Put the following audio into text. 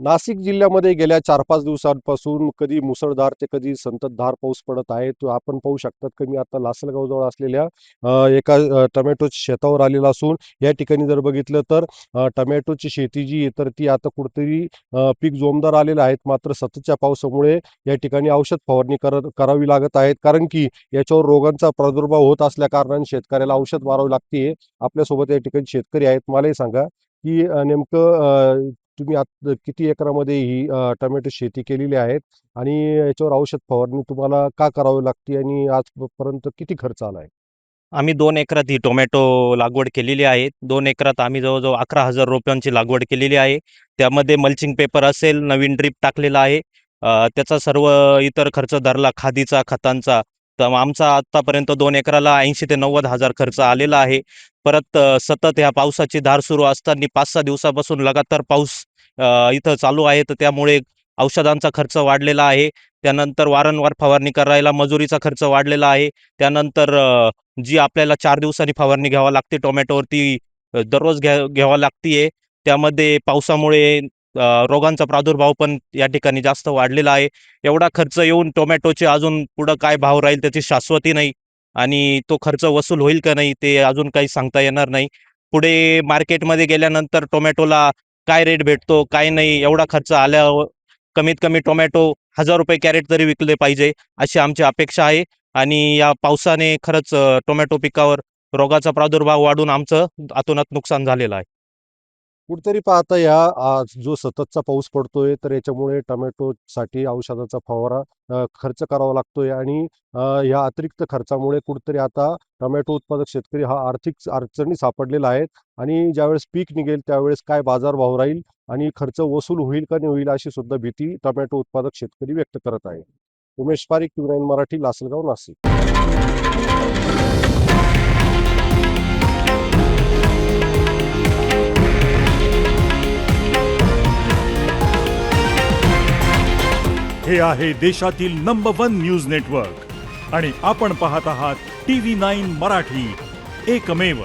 नाशिक जिल्ह्यामध्ये गेल्या 4-5 दिवसांपासून कधी मुसळधार ते कधी संततधार पाऊस पडत आहे. तो आपण पाहू शकतात की मी आता लासलगावजवळ असलेल्या एका टोमॅटोच्या शेतावर आलेलो असून या ठिकाणी जर बघितलं तर टोमॅटोची शेती जी आहे तर ती आता कुठेतरी पीक जोमदार आलेलं आहे. मात्र सततच्या पावसामुळे या ठिकाणी औषध फवारणी करावी लागत आहेत. कारण की याच्यावर रोगांचा प्रादुर्भाव होत असल्याकारणाने शेतकऱ्याला औषध मारावी लागते. आपल्यासोबत या ठिकाणी शेतकरी आहेत. मला हे सांगा की नेमकं तुम्ही किती एकरामध्ये ही टोमॅटो शेती केलेली आहेत आणि याच्यावर औषध फवारणी तुम्हाला का करावी लागते आणि आजपर्यंत किती खर्च आला आहे? आम्ही 2 एकरात ही टोमॅटो लागवड केलेली आहे. 2 एकरात आम्ही जवळ-जवळ 11,000 रोपांची लागवड केलेली आहे. त्यामध्ये मल्चिंग पेपर असेल, नवीन ड्रिप टाकलेला आहे. त्याचा सर्व इतर खर्च धरला खादीचा, खतांचा, तर आमचा आत्तापर्यंत 2 एकराला 80,000 ते 90,000 खर्च आलेला आहे. परत सतत ह्या पावसाची धार सुरू असताना 5-6 दिवसापासून लगातार पाऊस इथं चालू आहे. तर त्यामुळे औषधांचा खर्च वाढलेला आहे. त्यानंतर वारंवार फवारणी करायला मजुरीचा खर्च वाढलेला आहे. त्यानंतर जी आपल्याला 4 दिवसांनी फवारणी घ्यावी लागते टोमॅटोवरती, दररोज घ्यावी लागतीये. त्यामध्ये पावसामुळे रोगांचा प्रादुर्भाव पण या ठिकाणी जास्त वाढलेला आहे. एवढा खर्च येऊन टोमॅटोचे अजून पुढं काय भाव राहील त्याची शाश्वती नाही आणि तो खर्च वसूल होईल का नाही ते अजून काही सांगता येणार नाही. पुढे मार्केटमध्ये गेल्यानंतर टोमॅटोला काय रेट भेटतो, काय नाही, एवढा खर्च आल्यावर कमीत कमी टोमॅटो ₹1000 कॅरेट तरी विकले पाहिजे, अशी आमची अपेक्षा आहे. आणि या पावसाने खरंच टोमॅटो पिकावर रोगाचा प्रादुर्भाव वाढून आमचं अतोनात नुकसान झालेलं आहे. कुठेतरी पाहता या जो सततचा पाऊस पडतोय तर याच्यामुळे टोमॅटोसाठी औषधाचा फवारा खर्च करावा लागतोय आणि या अतिरिक्त खर्चामुळे कुठेतरी आता टोमॅटो उत्पादक शेतकरी हा आर्थिक अडचणी सापडलेला आहे आणि ज्यावेळेस पीक निघेल त्यावेळेस काय बाजारभाव राहील आणि खर्च वसूल होईल का नाही होईल अशी सुद्धा भीती टोमॅटो उत्पादक शेतकरी व्यक्त करत आहे. उमेश पारीख, टी9 मराठी, लासलगाव, नाशिक. हे आहे देशातील नंबर 1 न्यूज नेटवर्क आणि आपण पाहत आहात TV9 मराठी, एकमेव.